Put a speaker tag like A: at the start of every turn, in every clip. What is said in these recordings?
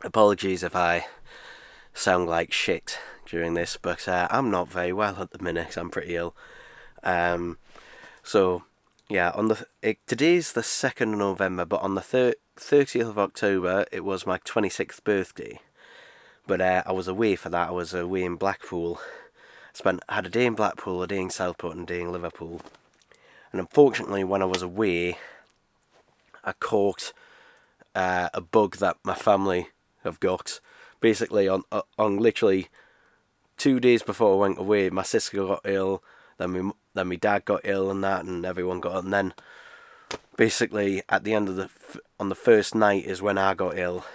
A: Apologies if I sound like shit during this, but I'm not very well at the minute. I'm pretty ill. Um, so yeah, today's the 2nd of November, but on the 30th of October it was my 26th birthday. But I was away for that. I was away in Blackpool. Had a day in Blackpool, a day in Southport, and a day in Liverpool. And unfortunately, when I was away, I caught a bug that my family have got. Basically, on literally 2 days before I went away, my sister got ill. Then my dad got ill and that, and everyone got ill. And then basically at the end of on the first night is when I got ill,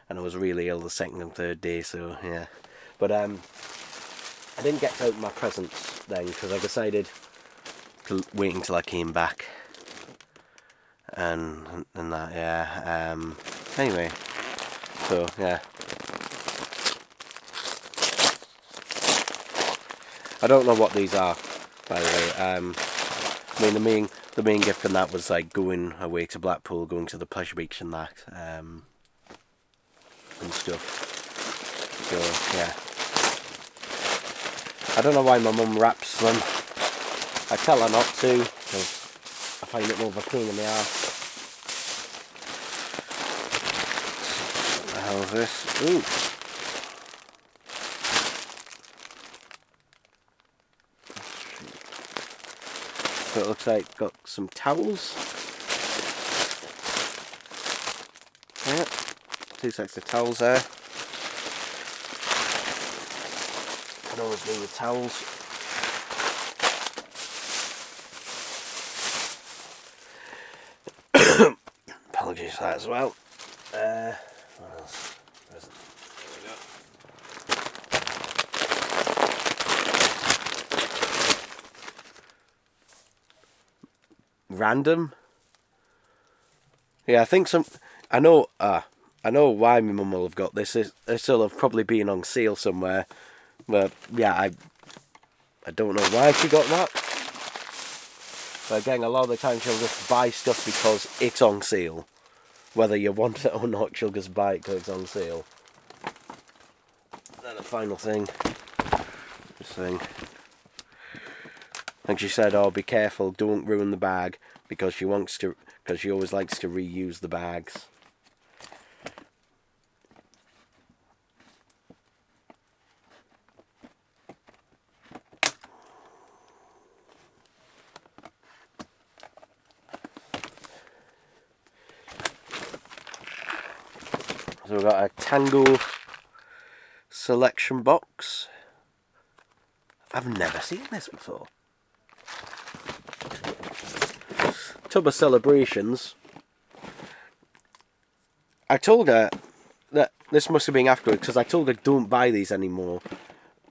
A: and I was really ill the second and third day. So yeah, but I didn't get to open my presents then because I decided to wait until I came back. And that, yeah. Anyway, so yeah. I don't know what these are, by the way. I mean, the main gift in that was like going away to Blackpool, going to the pleasure beach and that, and stuff. So yeah. I don't know why my mum wraps them. I tell her not to because I find it more of a pain in the arse. What the hell is this? Ooh. So it looks like it's got some towels. Yeah, 2 sets of towels there. Can always do with towels. Apologies for that as well. What else? There we go. Random. Yeah, I think some. I know why my mum will have got this. This will have probably been on sale somewhere. But yeah, I don't know why she got that. But again, a lot of the time she'll just buy stuff because it's on sale. Whether you want it or not, she'll just buy it because it's on sale. Then the final thing. This thing. And she said, "Oh, be careful! Don't ruin the bag," because she always likes to reuse the bags. So we've got a Tango selection box. I've never seen this before. Tub of Celebrations. I told her that this must have been afterwards because I told her don't buy these anymore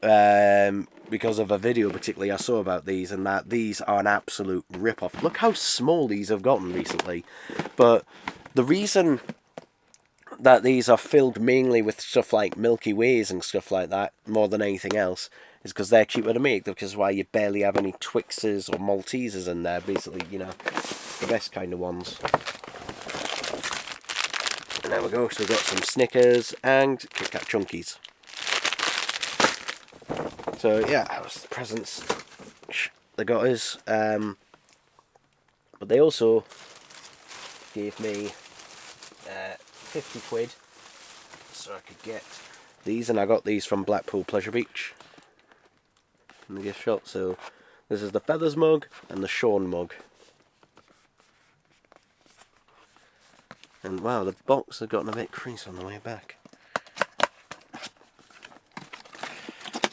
A: because of a video particularly I saw about these, and that these are an absolute rip-off. Look how small these have gotten recently. But the reason that these are filled mainly with stuff like Milky Ways and stuff like that more than anything else is because they're cheaper to make, which is why you barely have any Twixes or Maltesers in there, basically, you know, the best kind of ones. And there we go, so we've got some Snickers and Kit Kat Chunkies. So yeah, that was the presents they got us. But they also gave me 50 quid so I could get these, and I got these from Blackpool Pleasure Beach in the gift shop. So this is the Feathers mug and the Sean mug. And wow, the box has gotten a bit creased on the way back.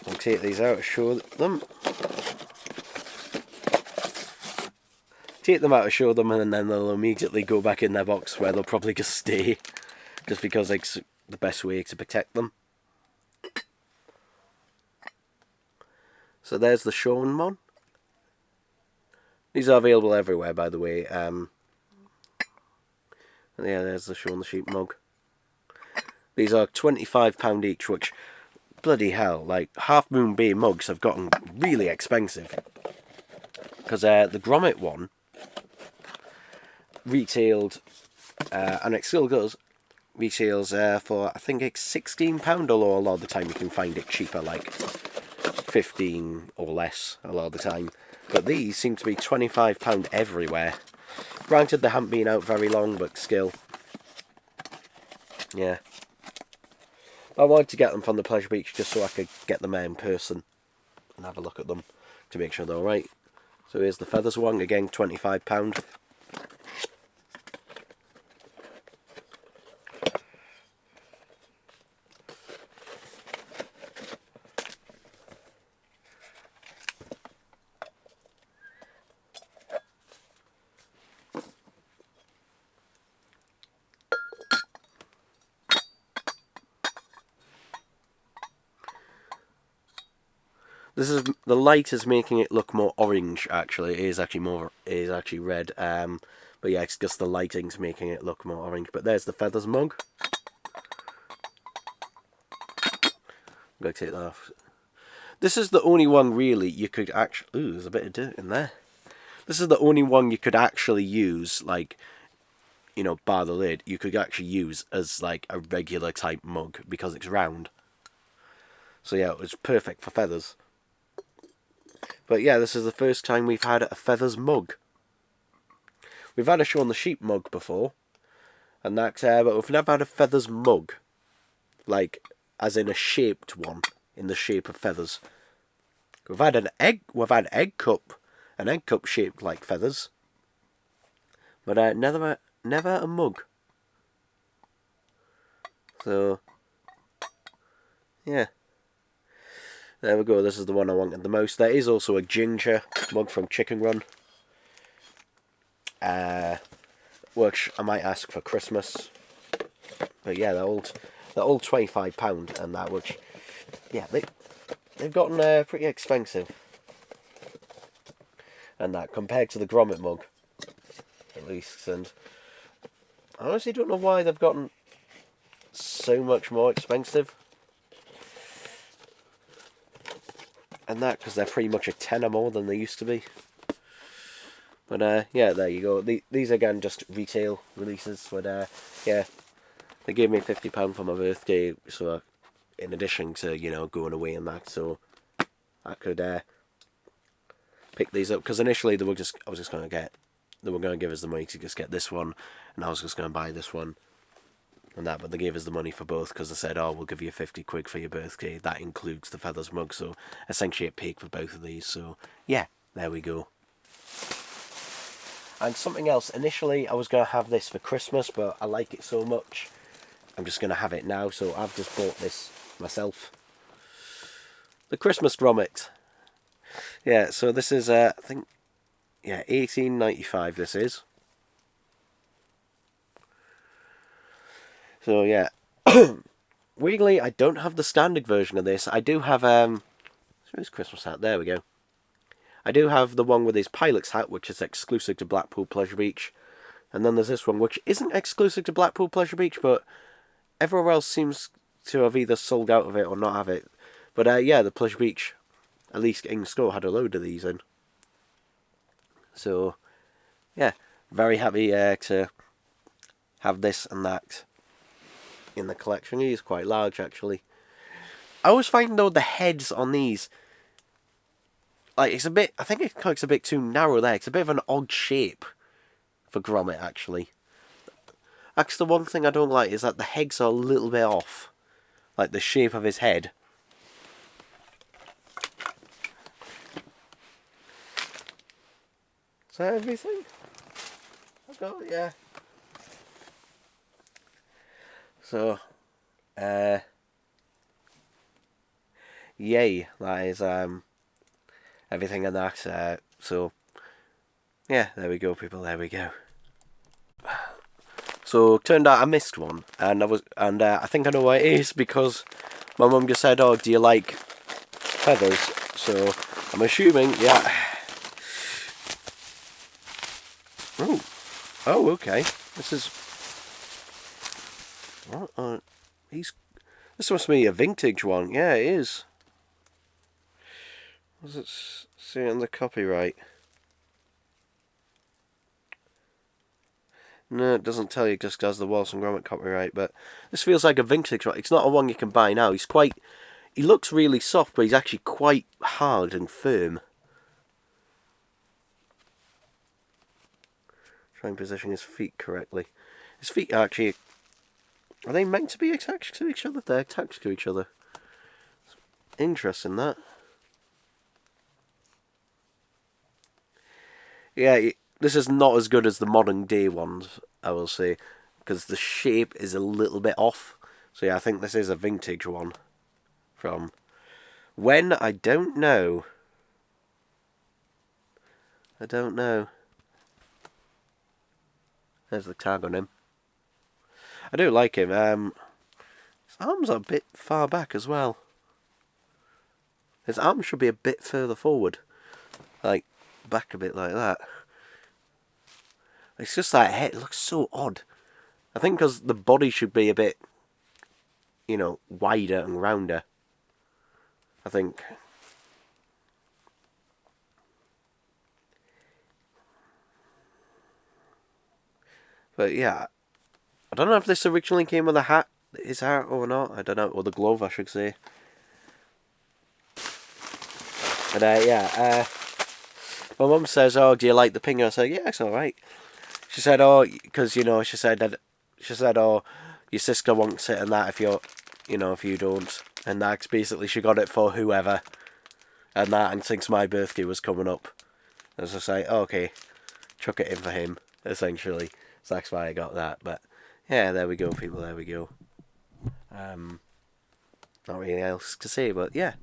A: I'll take these out to show them. Take them out to show them, and then they'll immediately go back in their box where they'll probably just stay. Just because it's the best way to protect them. So there's the Sean one. These are available everywhere, by the way. Yeah, there's the Sean the Sheep mug. These are £25 each, which, bloody hell, like, Half Moon Bay mugs have gotten really expensive. Because the Gromit one retailed, and it still goes, retails for, I think it's £16, although a lot of the time you can find it cheaper, like 15 or less a lot of the time. But these seem to be £25 everywhere. Granted, they haven't been out very long, but still. Yeah. I wanted to get them from the Pleasure Beach just so I could get them in person and have a look at them to make sure they're alright. So here's the feathers one, again £25. This is, the light is making it look more orange. Actually, it is actually red. But yeah, it's just the lighting's making it look more orange. But there's the feathers mug. I'm gonna take that off. This is the only one really you could actually. Ooh, there's a bit of dirt in there. This is the only one you could actually use, like, you know, bar the lid. You could actually use as like a regular type mug because it's round. So yeah, it was perfect for feathers. But yeah, this is the first time we've had a feathers mug. We've had a Shaun the Sheep mug before, and that's but we've never had a feathers mug, like as in a shaped one in the shape of feathers. We've had an egg cup shaped like feathers, but never a mug. So yeah. There we go, this is the one I wanted the most. There is also a ginger mug from Chicken Run, which I might ask for Christmas. But yeah, they're all £25 and that, which, yeah, they've gotten pretty expensive. And that, compared to the Gromit mug, at least. And I honestly don't know why they've gotten so much more expensive. And that, because they're pretty much a tenner more than they used to be. But yeah, there you go. These again just retail releases. But yeah, they gave me £50 for my birthday, so in addition to, you know, going away and that, so I could pick these up. Because initially they were going to give us the money to just get this one, and I was just going to buy this one and that, but they gave us the money for both because they said, oh, we'll give you 50 quid for your birthday. That includes the feathers mug, so essentially it paid for both of these. So yeah, there we go. And something else, initially I was going to have this for Christmas, but I like it so much I'm just going to have it now, so I've just bought this myself. The Christmas Gromit. Yeah, so this is I think, yeah, £18.95 this is. So yeah, weirdly I don't have the standard version of this. I do have his Christmas hat. There we go. I do have the one with his pilot's hat, which is exclusive to Blackpool Pleasure Beach, and then there's this one which isn't exclusive to Blackpool Pleasure Beach, but everywhere else seems to have either sold out of it or not have it. But yeah, the Pleasure Beach, at least in store, had a load of these in. So yeah, very happy to have this and that in the collection. He is quite large, actually. I always find, though, the heads on these, like, it's a bit, I think it's a bit too narrow there. It's a bit of an odd shape for Gromit, actually. That's the one thing I don't like, is that the heads are a little bit off. Like, the shape of his head. Is that everything? I've got it, yeah. So, yay, that is everything in that. So, yeah, there we go, people. There we go. So, turned out I missed one, and I think I know why it is, because my mum just said, "Oh, do you like feathers?" So, I'm assuming, yeah. Oh, okay. This is. What? This must be a vintage one. Yeah, it is. What does it say on the copyright? No, it doesn't tell you just as the Wallace and Gromit copyright, but this feels like a vintage one. It's not a one you can buy now. He looks really soft, but he's actually quite hard and firm. Try and position his feet correctly. His feet are actually... Are they meant to be attached to each other? They're attached to each other. It's interesting, that. Yeah, this is not as good as the modern day ones, I will say, because the shape is a little bit off. So yeah, I think this is a vintage one. From when? I don't know. I don't know. There's the tag on him. I do like him. His arms are a bit far back as well. His arms should be a bit further forward. Like, back a bit like that. It's just that head. It looks so odd. I think because the body should be a bit, you know, wider and rounder. I think. But yeah, I don't know if this originally came with a hat, his hat or not. I don't know, or the glove, I should say. But yeah, my mum says, "Oh, do you like the ping?" I said, "Yeah, it's all right." She said, "Oh, because she said, oh, your sister won't sit in that if if you don't." And that's basically, she got it for whoever, and since my birthday was coming up, I was just like, oh, okay, chuck it in for him, essentially. So that's why I got that. But yeah, there we go, people. There we go. Not really else to say, but yeah.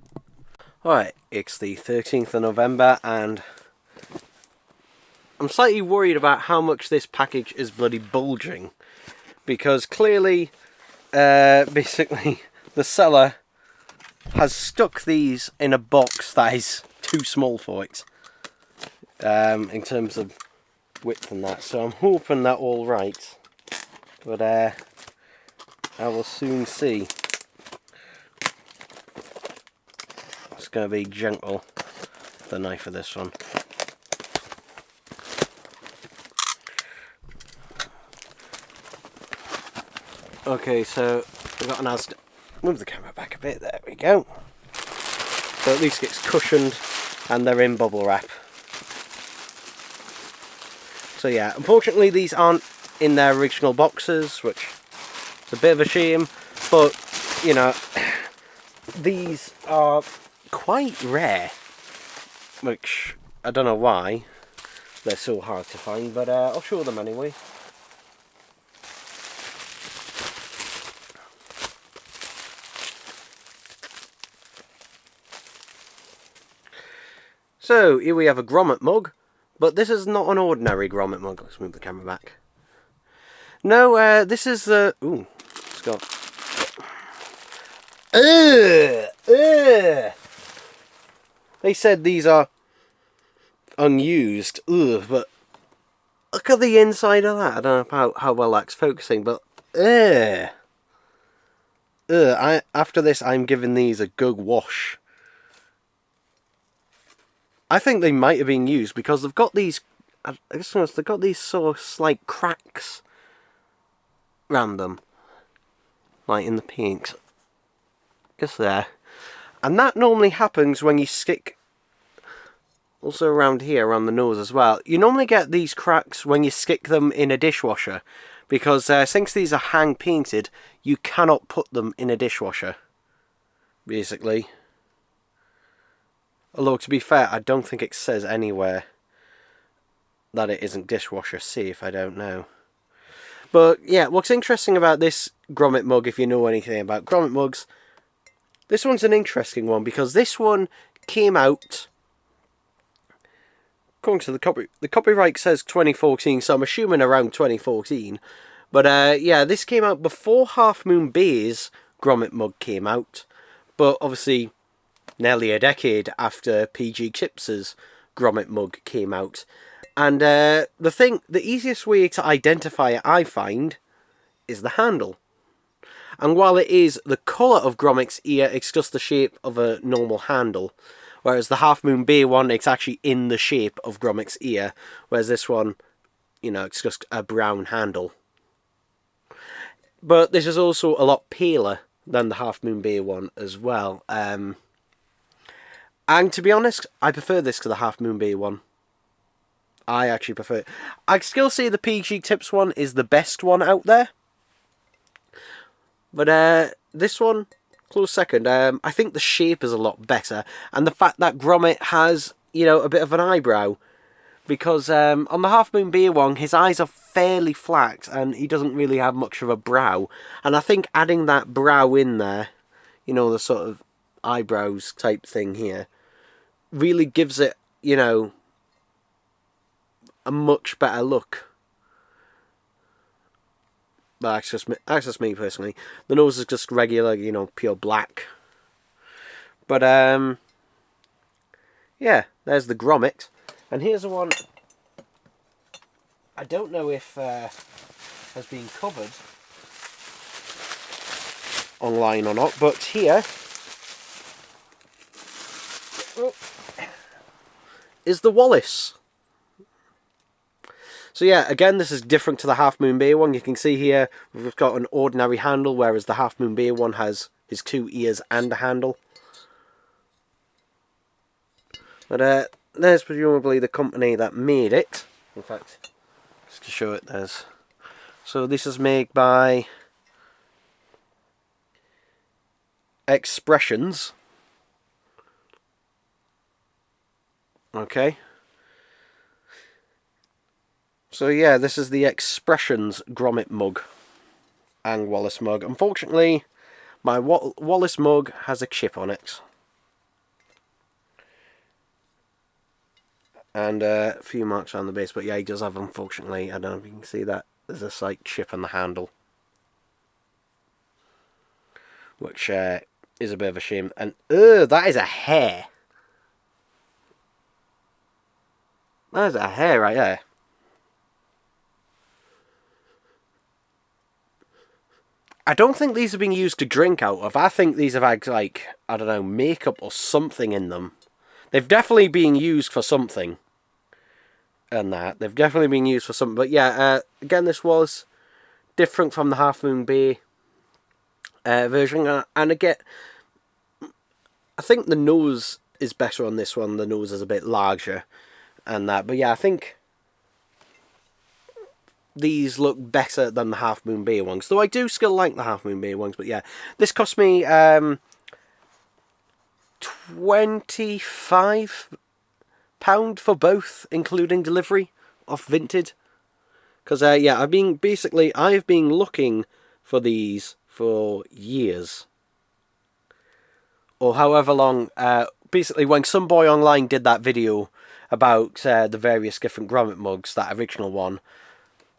A: Alright, it's the 13th of November, and I'm slightly worried about how much this package is bloody bulging, because clearly, basically, the seller has stuck these in a box that is too small for it, in terms of width and that, so I'm hoping that all right, but I will soon see. It's going to be gentle, the knife of this one. Okay, so we've got an Asda. Move the camera back a bit, there we go. So at least it's cushioned and they're in bubble wrap. So yeah, unfortunately these aren't in their original boxes, which is a bit of a shame, but you know, these are quite rare, which I don't know why they're so hard to find, but I'll show them anyway. So here we have a Gromit mug, but this is not an ordinary Gromit mug. Let's move the camera back. No, this is the... Ooh, it's got... They said these are unused. But look at the inside of that. I don't know how well that's focusing, but after this, I'm giving these a good wash. I think they might have been used because they've got these. I just noticed they've got these sort of slight cracks around them, like in the pinks. Just there, and that normally happens when you stick. Also around here, around the nose as well. You normally get these cracks when you stick them in a dishwasher, because since these are hand painted, you cannot put them in a dishwasher. Basically. Although, to be fair, I don't think it says anywhere that it isn't dishwasher safe. I don't know. But, yeah, what's interesting about this Gromit mug, if you know anything about Gromit mugs, this one's an interesting one, because this one came out, according to the copyright says 2014, so I'm assuming around 2014. But, yeah, this came out before Half Moon Bay's Gromit mug came out. But, obviously, nearly a decade after PG Chips's Gromit mug came out. And the easiest way to identify it, I find, is the handle. And while it is the colour of Gromit's ear, it's just the shape of a normal handle. Whereas the Half Moon Bay one, it's actually in the shape of Gromit's ear. Whereas this one, you know, it's just a brown handle. But this is also a lot paler than the Half Moon Bay one as well. And to be honest, I prefer this to the Half Moon Bay one. I actually prefer it. I still say the PG Tips one is the best one out there. But this one, close second. I think the shape is a lot better. And the fact that Gromit has, you know, a bit of an eyebrow. Because on the Half Moon Bay one, his eyes are fairly flat and he doesn't really have much of a brow. And I think adding that brow in there, you know, the sort of eyebrows type thing here, really gives it, you know, a much better look. But that's just me personally. The nose is just regular, you know, pure black. But yeah, there's the Gromit. And here's the one I don't know if has been covered online or not, but here is the Wallace. So yeah, again, this is different to the Half Moon Bay one. You can see here we've got an ordinary handle, whereas the Half Moon Bay one has his 2 ears and a handle. But there's presumably the company that made it. In fact, just to show it, there's... So this is made by Expressions. Okay. So yeah, this is the Expressions Gromit mug and Wallace mug. Unfortunately, my Wallace mug has a chip on it. And a few marks on the base, but yeah, he does have, unfortunately, I don't know if you can see that, there's a slight chip on the handle. Which is a bit of a shame. And, that is a hair. That is a hair right there. I don't think these are being used to drink out of. I think these have had, like, I don't know, makeup or something in them. They've definitely been used for something. And that. They've definitely been used for something. But yeah, again, this was different from the Half Moon Bay version. And again, I think the nose is better on this one. The nose is a bit larger. And that. But yeah, I think these look better than the Half Moon Bay ones. Though I do still like the Half Moon Bay ones. But yeah, this cost me £25 for both, including delivery off Vinted. Because yeah, I've been looking for these for years, or however long. Basically, when some boy online did that video about the various different Gromit mugs, that original one,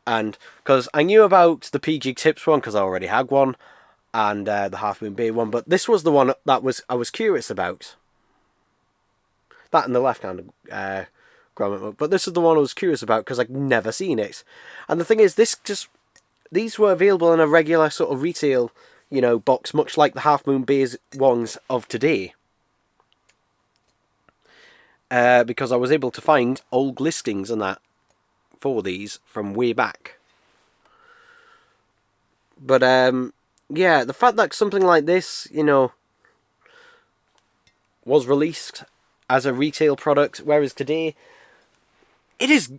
A: and because I knew about the PG Tips one because I already had one, and the Half Moon Bay one, but this was the one that I was curious about. That and the left-handed Gromit mug. But this is the one I was curious about because I'd never seen it. And the thing is, these were available in a regular sort of retail, you know, box, much like the Half Moon Bay ones of today. Because I was able to find old listings and that for these from way back. But yeah, the fact that something like this, you know, was released as a retail product, whereas today it is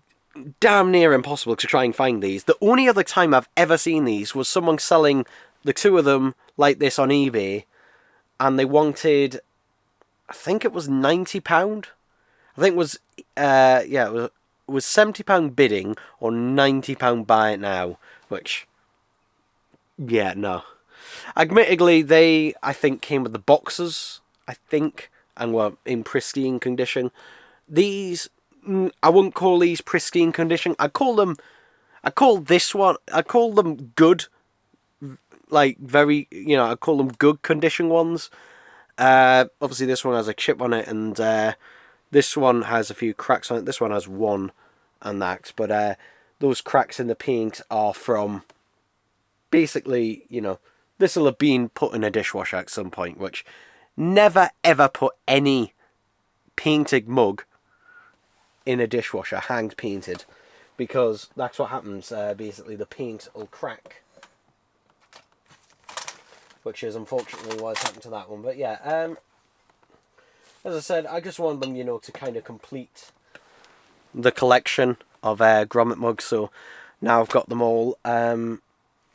A: damn near impossible to try and find these. The only other time I've ever seen these was someone selling the 2 of them like this on eBay, and they wanted, I think it was £90. I think it was yeah, it was £70 bidding or £90 buy it now, which, yeah, no. Admittedly, they, I think, came with the boxes, I think, and were in pristine condition. These, I wouldn't call these pristine condition. I call them good, like, very, you know, I call them good condition ones. Obviously this one has a chip on it, and this one has a few cracks on it. This one has one, and that, but those cracks in the paint are from, basically, you know, this will have been put in a dishwasher at some point, which... Never ever put any painted mug in a dishwasher, hand painted, because that's what happens. Basically, the paint will crack, which is unfortunately what's happened to that one. But yeah, as I said, I just want them, you know, to kind of complete the collection of Gromit mugs. So now I've got them all, at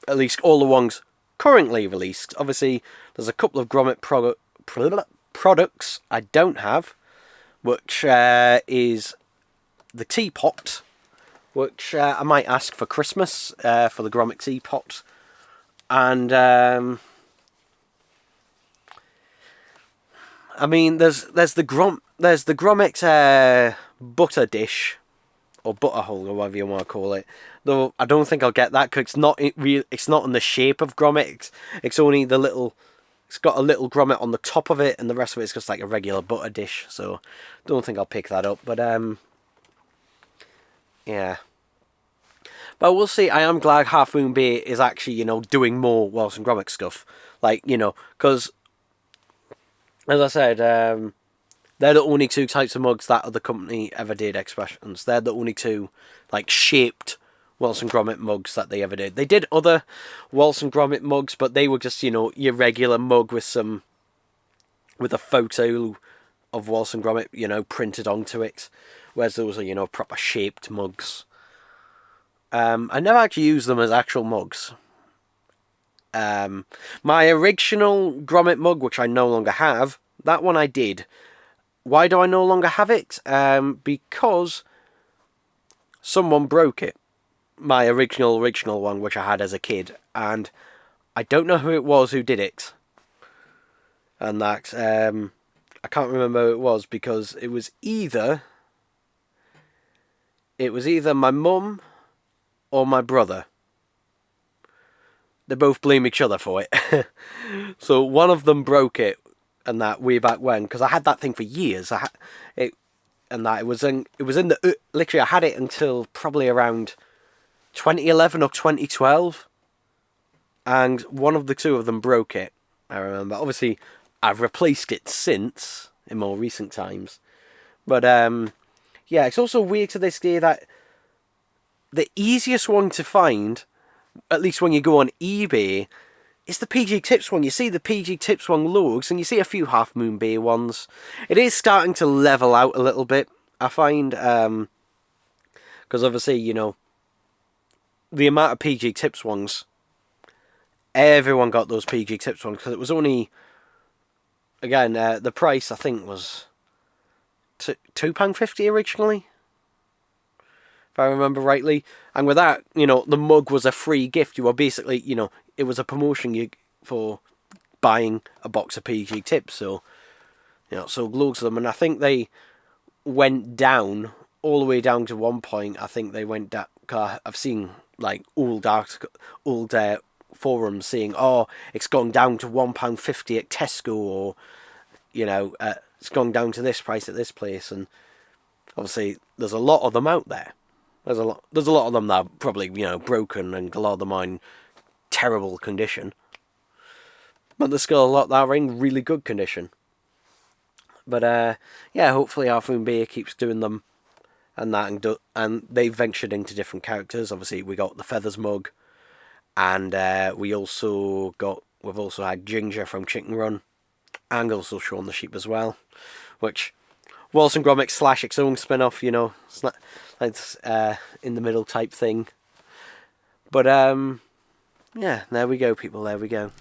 A: least all the ones currently released. Obviously, there's a couple of Gromit products I don't have, which is the teapot, which I might ask for Christmas, for the Gromit teapot, and I mean, there's the Gromit butter dish, or butter hole, or whatever you want to call it. Though I don't think I'll get that because it's not in the shape of Gromit. It's only the little. It's got a little Gromit on the top of it, and the rest of it's just like a regular butter dish. So, don't think I'll pick that up. But yeah. But we'll see. I am glad Half Moon Bay is actually, you know, doing more Wallace and Gromit stuff. Like, you know, because as I said, they're the only two types of mugs that other company ever did expressions. They're the only two, like, shaped Wallace and Gromit mugs that they ever did. They did other Wallace and Gromit mugs, but they were just, you know, your regular mug with a photo of Wallace and Gromit, you know, printed onto it. Whereas those are, you know, proper shaped mugs. I never actually used them as actual mugs. My original Gromit mug, which I no longer have, that one I did. Why do I no longer have it? Because someone broke it. My original one, which I had as a kid, and I don't know who it was who did it. And that, I can't remember who it was, because it was either my mum or my brother. They both blame each other for it. So one of them broke it, and that way back when, because I had that thing for years. It was in the literally I had it until probably around 2011 or 2012, and one of the two of them broke it. I remember. Obviously, I've replaced it since in more recent times, but yeah, it's also weird to this day that the easiest one to find, at least when you go on eBay, is the PG Tips one. You see the PG Tips one logos, and you see a few Half Moon Bay ones. It is starting to level out a little bit, I find, because obviously, you know, the amount of PG Tips ones, everyone got those PG Tips ones, because it was only, again, the price, I think, was £2.50 originally, if I remember rightly. And with that, you know, the mug was a free gift. You were basically, you know, it was a promotion for buying a box of PG Tips. So, you know, so loads of them. And I think they went down, all the way down to one point. I think they went down, cause I've seen, like, old forums saying, oh, it's gone down to £1.50 at Tesco, or, you know, it's gone down to this price at this place. And obviously, there's a lot of them out there. There's a lot of them that are probably, you know, broken, and a lot of them are in terrible condition. But there's still a lot that are in really good condition. But yeah, hopefully Half Moon Bay keeps doing them, and that, and they've ventured into different characters. Obviously, we got the Feathers mug, and we've also had Ginger from Chicken Run, and also Shaun the Sheep as well, which Wallace and Gromit / its own spin-off, you know, it's not, it's in the middle type thing. But yeah, there we go, people, there we go.